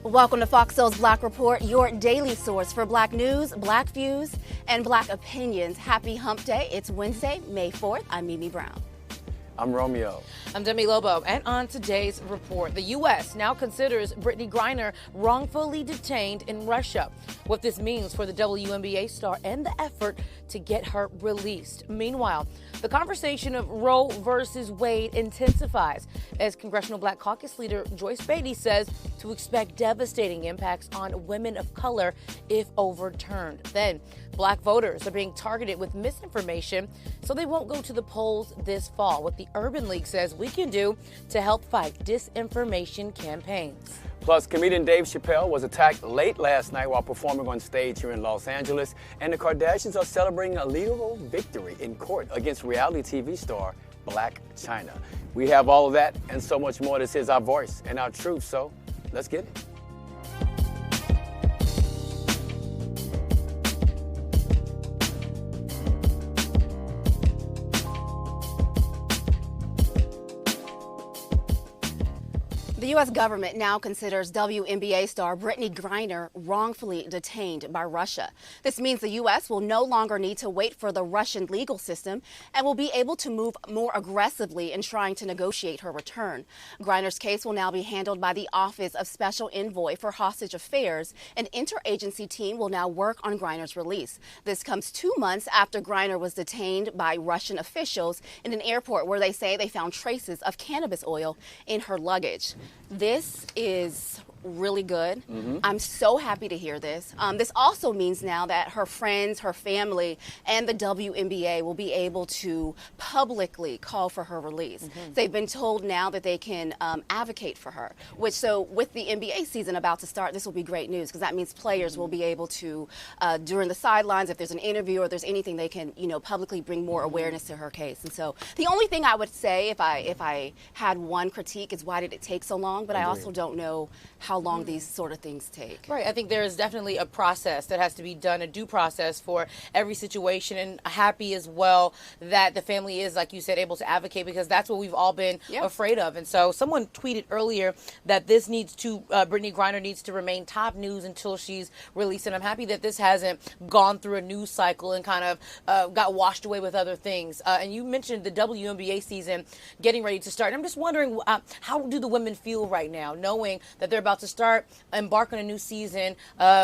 Welcome to Fox Soul's Black Report, your daily source for Black news, Black views, and Black opinions. Happy Hump Day. It's Wednesday, May 4th. I'm Mimi Brown. I'm Romeo. I'm Demi Lobo. And on today's report, the U.S. now considers Brittney Griner wrongfully detained in Russia. What this means for the WNBA star and the effort to get her released. Meanwhile, the conversation of Roe versus Wade intensifies as Congressional Black Caucus leader Joyce Beatty says to expect devastating impacts on women of color if overturned. Then, Black voters are being targeted with misinformation so they won't go to the polls this fall. What the Urban League says we can do to help fight disinformation campaigns. Plus, comedian Dave Chappelle was attacked late last night while performing on stage here in Los Angeles, and the Kardashians are celebrating a legal victory in court against reality TV star Blac Chyna. We have all of that and so much more. This is our voice and our truth, so let's get it. The U.S. government now considers WNBA star Brittney Griner wrongfully detained by Russia. This means the U.S. will no longer need to wait for the Russian legal system and will be able to move more aggressively in trying to negotiate her return. Griner's case will now be handled by the Office of Special Envoy for Hostage Affairs. An interagency team will now work on Griner's release. This comes 2 months after Griner was detained by Russian officials in an airport where they say they found traces of cannabis oil in her luggage. This is really good. I'm so happy to hear this. This also means now that her friends, her family, and the WNBA will be able to publicly call for her release. They've been told now that they can advocate for her, which so with the NBA season about to start, this will be great news because that means players will be able to, during the sidelines, if there's an interview or there's anything, they can, publicly bring more awareness to her case. And so the only thing I would say if I had one critique is why did it take so long? But I also don't know how long these sort of things take. Right. I think there is definitely a process that has to be done, a due process for every situation, and happy as well that the family is, like you said, able to advocate because that's what we've all been afraid of. And so someone tweeted earlier that this needs to, Brittney Griner needs to remain top news until she's released. And I'm happy that this hasn't gone through a news cycle and kind of got washed away with other things. And you mentioned the WNBA season getting ready to start. And I'm just wondering, how do the women feel right now, knowing that they're about to embark on a new season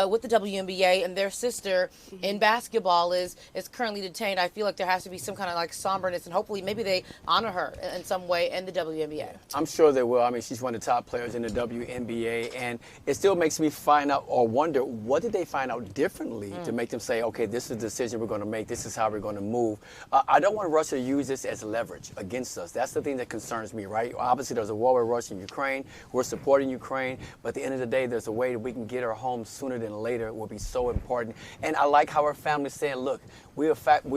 with the WNBA and their sister in basketball is currently detained? I feel like there has to be some kind of like somberness and hopefully maybe they honor her in some way in the WNBA. I'm sure they will. I mean, she's one of the top players in the WNBA, and it still makes me find out or wonder what did they find out differently to make them say, okay, this is the decision we're going to make. This is how we're going to move. I don't want Russia to use this as leverage against us. That's the thing that concerns me, right? Obviously, there's a war with Russia and Ukraine. We're supporting Ukraine, but at the end of the day, there's a way that we can get her home sooner than later. It will be so important. And I like how her family's saying, look, we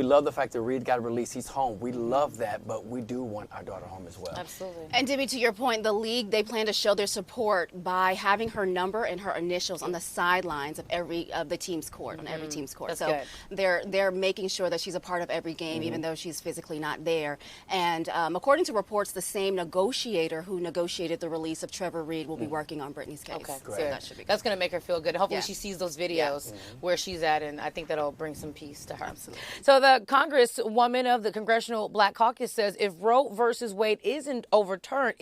love the fact that Reed got released. He's home. We love that, but we do want our daughter home as well. Absolutely. And Debbie, to your point, the league, they plan to show their support by having her number and her initials on the sidelines of every of the team's court, on every team's court. That's so good. they're making sure that she's a part of every game, even though she's physically not there. And according to reports, the same negotiator who negotiated the release of Trevor Reed will be working on Brittney's case. Okay, so that should be good. That's going to make her feel good. Hopefully she sees those videos where she's at, and I think that'll bring some peace to her. Absolutely. So the Congresswoman of the Congressional Black Caucus says if Roe versus Wade is overturned,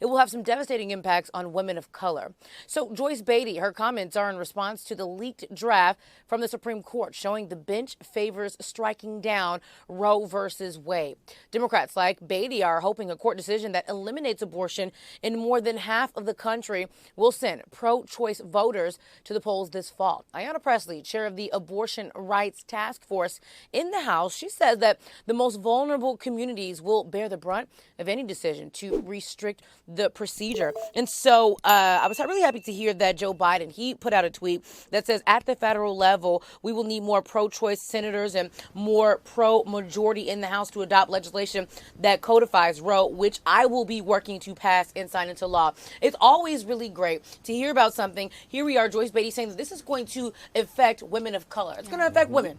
it will have some devastating impacts on women of color. So Joyce Beatty, her comments are in response to the leaked draft from the Supreme Court showing the bench favors striking down Roe versus Wade. Democrats like Beatty are hoping a court decision that eliminates abortion in more than half of the country will send pro-choice voters to the polls this fall. Ayanna Pressley, chair of the Abortion Rights Task Force in the House, she says that the most vulnerable communities will bear the brunt of any decision to restrict the procedure. And so I was really happy to hear that Joe Biden, he put out a tweet that says at the federal level, we will need more pro-choice senators and more pro-majority in the House to adopt legislation that codifies Roe, which I will be working to pass and sign into law. It's always really great to hear about something. Here we are, Joyce Beatty saying that this is going to affect women of color. It's going to affect women.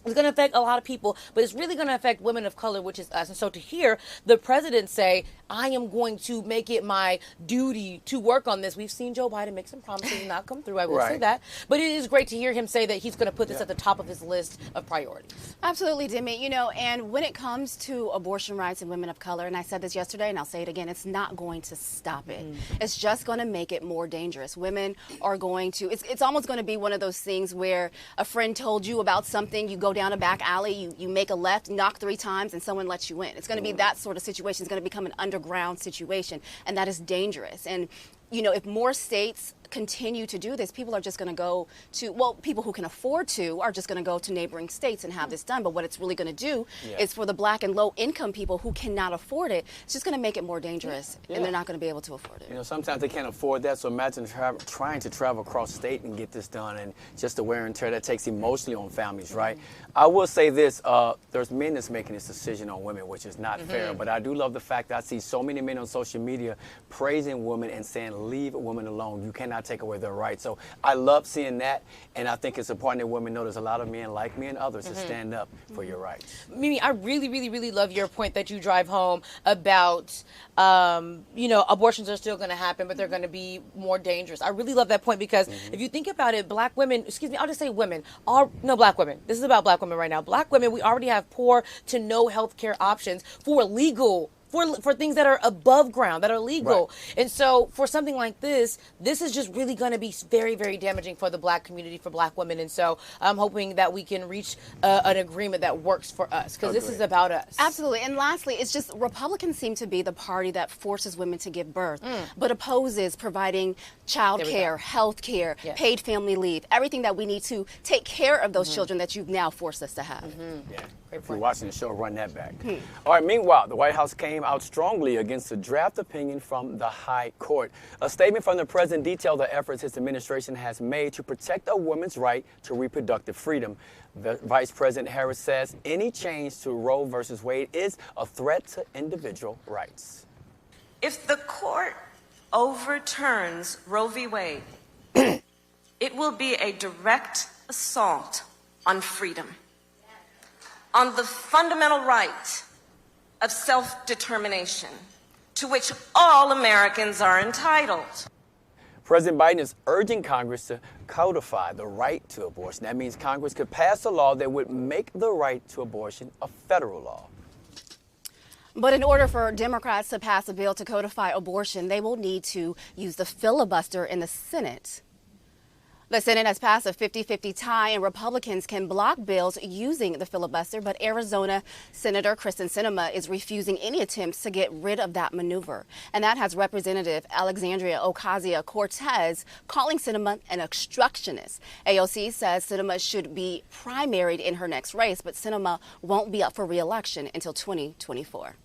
It's going to affect a lot of people, but it's really going to affect women of color, which is us. And so to hear the president say, I am going to make it my duty to work on this. We've seen Joe Biden make some promises and not come through. I will say that. But it is great to hear him say that he's going to put this at the top of his list of priorities. Absolutely, Demi. You know, and when it comes to abortion rights and women of color, and I said this yesterday and I'll say it again, it's not going to stop it. It's just going to make it more dangerous. Women are going to, it's almost going to be one of those things where a friend told you about something, you go down a back alley, you make a left, knock 3 times, and someone lets you in. It's going to be that sort of situation. It's going to become an underground situation, and that is dangerous. And, you know, if more states continue to do this, people are just going to go to, well, people who can afford to are just going to go to neighboring states and have this done. But what it's really going to do is for the black and low income people who cannot afford it, it's just going to make it more dangerous, and they're not going to be able to afford it. You know, sometimes they can't afford that, so imagine trying to travel across state and get this done, and just the wear and tear that takes emotionally on families, right? I will say this, there's men that's making this decision on women, which is not fair, but I do love the fact that I see so many men on social media praising women and saying, leave women alone. You cannot take away their rights. So I love seeing that, and I think it's important that women know there's a lot of men like me and others to stand up for your rights. Mimi, I really, really, really love your point that you drive home about, you know, abortions are still going to happen, but they're going to be more dangerous. I really love that point because if you think about it, black women, excuse me, I'll just say women, black women. This is about black women right now. Black women, we already have poor to no health care options for legal for things that are above ground, that are legal. Right. And so for something like this is just really going to be very, very damaging for the black community, for black women. And so I'm hoping that we can reach an agreement that works for us, because this is about us. Absolutely. And lastly, it's just Republicans seem to be the party that forces women to give birth, but opposes providing child care, health care, paid family leave, everything that we need to take care of those children that you've now forced us to have. Yeah. If you're watching the show, run that back. All right, meanwhile, the White House came out strongly against a draft opinion from the High Court. A statement from the president detailed the efforts his administration has made to protect a woman's right to reproductive freedom. Vice President Harris says any change to Roe versus Wade is a threat to individual rights. If the court overturns Roe v. Wade, it will be a direct assault on freedom, on the fundamental right of self-determination to which all Americans are entitled. President Biden is urging Congress to codify the right to abortion. That means Congress could pass a law that would make the right to abortion a federal law. But in order for Democrats to pass a bill to codify abortion, they will need to use the filibuster in the Senate. The Senate has passed a 50-50 tie, and Republicans can block bills using the filibuster, but Arizona Senator Kristen Sinema is refusing any attempts to get rid of that maneuver. And that has Representative Alexandria Ocasio-Cortez calling Sinema an obstructionist. AOC says Sinema should be primaried in her next race, but Sinema won't be up for re-election until 2024.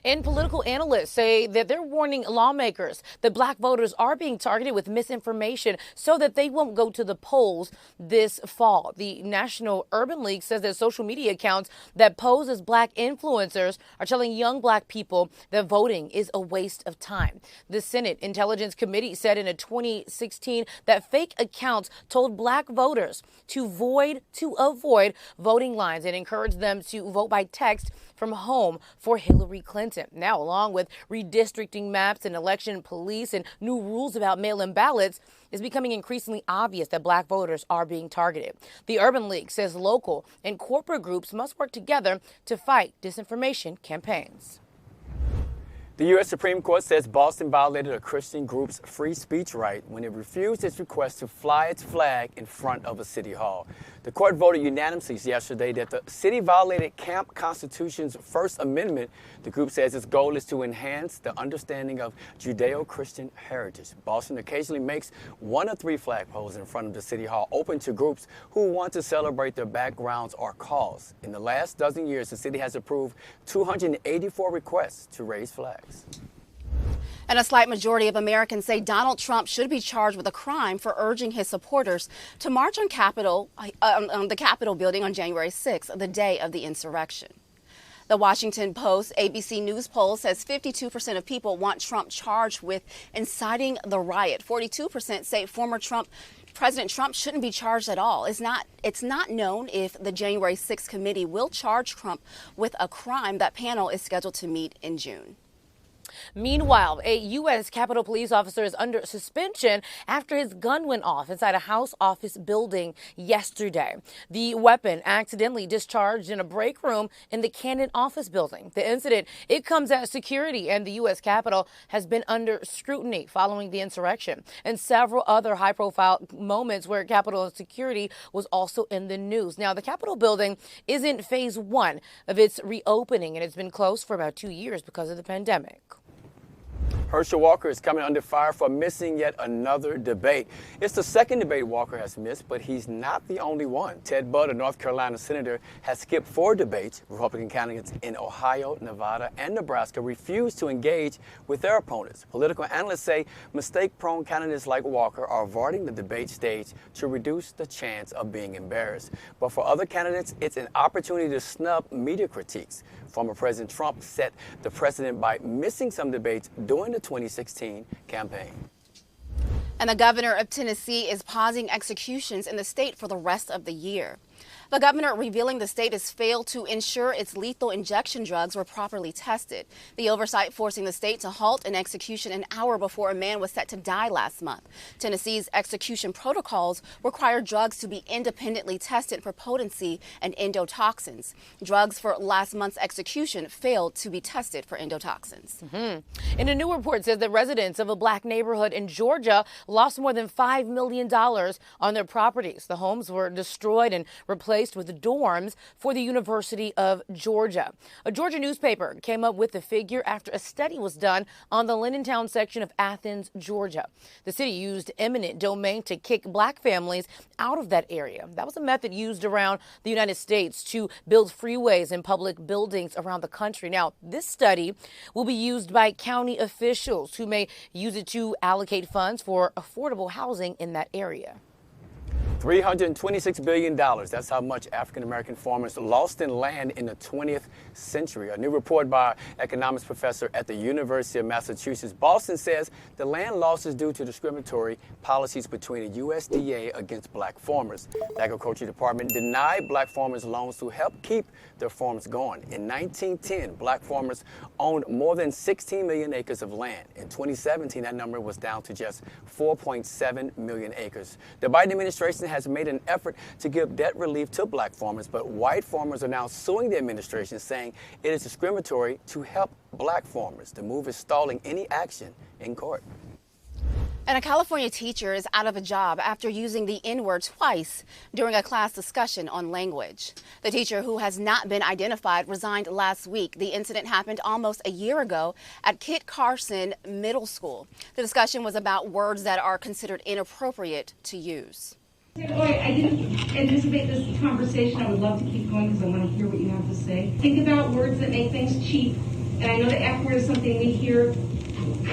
And political analysts say that they're warning lawmakers that black voters are being targeted with misinformation so that they won't go to the polls this fall. The National Urban League says that social media accounts that pose as black influencers are telling young black people that voting is a waste of time. The Senate Intelligence Committee said in a 2016 that fake accounts told black voters to avoid voting lines and encouraged them to vote by text from home for Hillary Clinton. Now, along with redistricting maps and election police and new rules about mail-in ballots, it's becoming increasingly obvious that black voters are being targeted. The Urban League says local and corporate groups must work together to fight disinformation campaigns. The U.S. Supreme Court says Boston violated a Christian group's free speech right when it refused its request to fly its flag in front of a city hall. The court voted unanimously yesterday that the city violated Camp Constitution's First Amendment. The group says its goal is to enhance the understanding of Judeo-Christian heritage. Boston occasionally makes 1 of 3 flagpoles in front of the city hall open to groups who want to celebrate their backgrounds or cause. In the last dozen years, the city has approved 284 requests to raise flags. And a slight majority of Americans say Donald Trump should be charged with a crime for urging his supporters to march on the Capitol building on January 6th, the day of the insurrection. The Washington Post ABC News poll says 52% of people want Trump charged with inciting the riot. 42% say former President Trump shouldn't be charged at all. It's not known if the January 6th committee will charge Trump with a crime. That panel is scheduled to meet in June. Meanwhile, a U.S. Capitol Police officer is under suspension after his gun went off inside a House office building yesterday. The weapon accidentally discharged in a break room in the Cannon office building. The incident, it comes as security and the U.S. Capitol has been under scrutiny following the insurrection and several other high-profile moments where Capitol security was also in the news. Now, the Capitol building is in phase 1 of its reopening, and it's been closed for about 2 years because of the pandemic. Herschel Walker is coming under fire for missing yet another debate. It's the second debate Walker has missed, but he's not the only one. Ted Budd, a North Carolina senator, has skipped 4 debates. Republican candidates in Ohio, Nevada, and Nebraska refused to engage with their opponents. Political analysts say mistake-prone candidates like Walker are avoiding the debate stage to reduce the chance of being embarrassed. But for other candidates, it's an opportunity to snub media critiques. Former President Trump set the precedent by missing some debates during the 2016 campaign. And the governor of Tennessee is pausing executions in the state for the rest of the year. The governor revealing the state has failed to ensure its lethal injection drugs were properly tested. The oversight forcing the state to halt an execution an hour before a man was set to die last month. Tennessee's execution protocols require drugs to be independently tested for potency and endotoxins. Drugs for last month's execution failed to be tested for endotoxins. And a new report says that residents of a black neighborhood in Georgia lost more than $5 million on their properties. The homes were destroyed and replaced with dorms for the University of Georgia. A Georgia newspaper came up with the figure after a study was done on the Lindentown section of Athens, Georgia. The city used eminent domain to kick black families out of that area. That was a method used around the United States to build freeways and public buildings around the country. Now, this study will be used by county officials who may use it to allocate funds for affordable housing in that area. $326 billion. That's how much African-American farmers lost in land in the 20th century. A new report by an economics professor at the University of Massachusetts Boston says the land loss is due to discriminatory policies between the USDA against black farmers. The Agriculture Department denied black farmers loans to help keep their farms going. In 1910, black farmers owned more than 16 million acres of land. In 2017, that number was down to just 4.7 million acres. The Biden administration has made an effort to give debt relief to black farmers, but white farmers are now suing the administration, saying it is discriminatory to help black farmers. The move is stalling any action in court. And a California teacher is out of a job after using the N-word twice during a class discussion on language. The teacher, who has not been identified, resigned last week. The incident happened almost a year ago at Kit Carson Middle School. The discussion was about words that are considered inappropriate to use. I didn't anticipate this conversation. I would love to keep going because I want to hear what you have to say. Think about words that make things cheap. And I know the F word is something we hear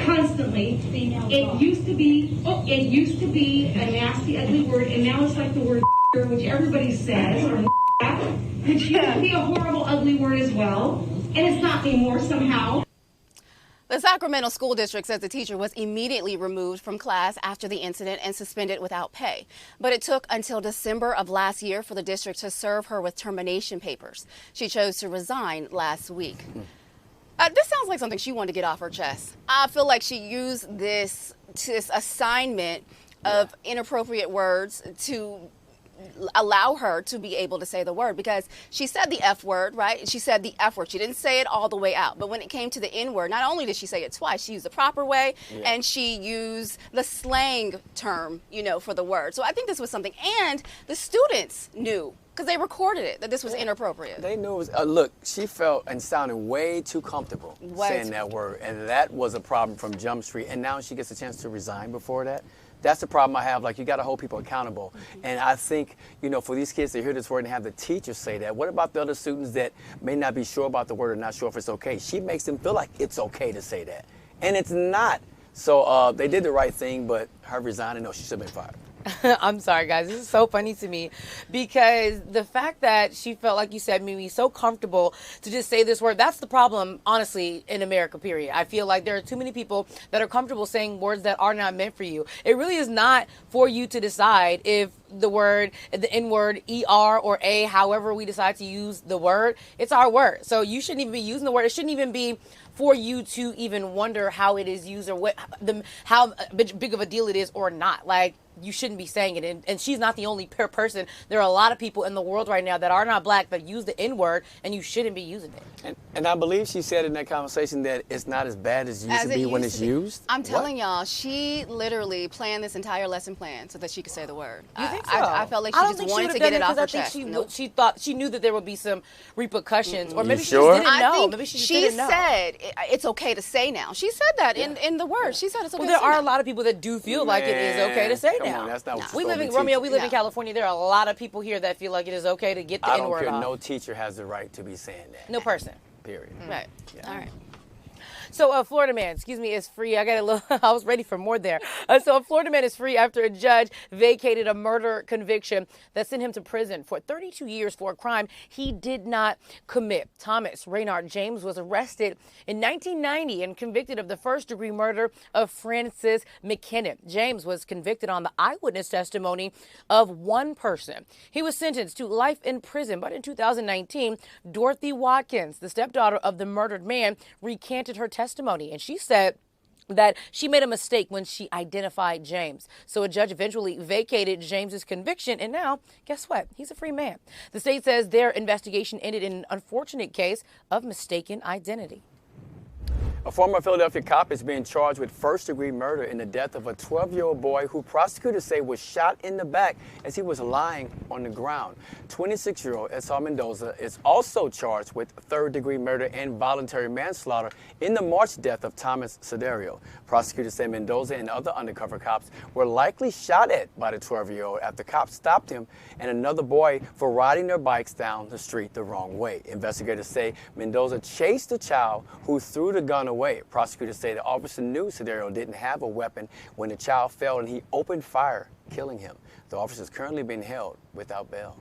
constantly. It used to be a nasty, ugly word, and now it's like the word which everybody says, or which used to be a horrible, ugly word as well. And it's not anymore somehow. The Sacramento School District says the teacher was immediately removed from class after the incident and suspended without pay. But it took until December of last year for the district to serve her with termination papers. She chose to resign last week. This sounds like something she wanted to get off her chest. I feel like she used this assignment of inappropriate words to allow her to be able to say the word, because she said the F word, right? She said the F word. She didn't say it all the way out. But when it came to the N word, not only did she say it twice, she used the proper way and she used the slang term, for the word. So I think this was something, and the students knew, because they recorded it, that this was inappropriate. They knew it was, look, she felt and sounded way too comfortable saying that word, and that was a problem from Jump Street, and now she gets a chance to resign before that. That's the problem I have. Like, you got to hold people accountable. And I think, for these kids to hear this word and have the teacher say that, what about the other students that may not be sure about the word or not sure if it's okay? She makes them feel like it's okay to say that. And it's not. So they did the right thing, but her resigning, no, she should have been fired. I'm sorry, guys. This is so funny to me because the fact that she felt, like you said, Mimi, so comfortable to just say this word. That's the problem, honestly, in America, period. I feel like there are too many people that are comfortable saying words that are not meant for you. It really is not for you to decide if the word, the N-word, ER or A, however we decide to use the word, it's our word. So you shouldn't even be using the word. It shouldn't even be for you to even wonder how it is used or how big of a deal it is or not. Like, you shouldn't be saying it. And she's not the only person. There are a lot of people in the world right now that are not black that use the N-word, and you shouldn't be using it. And I believe she said in that conversation that it's not as bad as it used to be when it's used. I'm telling y'all, she literally planned this entire lesson plan so that she could say the word. You think so? I felt like she just wanted to get it off her chest. She thought she knew that there would be some repercussions, or maybe she sure? just didn't know. I think maybe she said it's okay to say now. She said that in the word. She said it's okay. Well, there to say are now. a lot of people that do feel like it is okay to say come now. on, that's not what We live in California. There are a lot of people here that feel like it is okay to get the I N-word don't care. off. No teacher has the right to be saying that. No person. Period. Right. Yeah. All right. So a Florida man, is free. I got a little. I was ready for more there. So a Florida man is free after a judge vacated a murder conviction that sent him to prison for 32 years for a crime he did not commit. Thomas Raynard James was arrested in 1990 and convicted of the first-degree murder of Francis McKinnon. James was convicted on the eyewitness testimony of one person. He was sentenced to life in prison, but in 2019, Dorothy Watkins, the stepdaughter of the murdered man, recanted her testimony, and she said that she made a mistake when she identified James. So a judge eventually vacated James's conviction, and now, guess what? He's a free man. The state says their investigation ended in an unfortunate case of mistaken identity. A former Philadelphia cop is being charged with first-degree murder in the death of a 12-year-old boy who prosecutors say was shot in the back as he was lying on the ground. 26-year-old Esau Mendoza is also charged with third-degree murder and voluntary manslaughter in the March death of Thomas Sedario. Prosecutors say Mendoza and other undercover cops were likely shot at by the 12-year-old after cops stopped him and another boy for riding their bikes down the street the wrong way. Investigators say Mendoza chased the child who threw the gun away. Prosecutors say the officer knew Sedario didn't have a weapon when the child fell and he opened fire, killing him. The officer is currently being held without bail.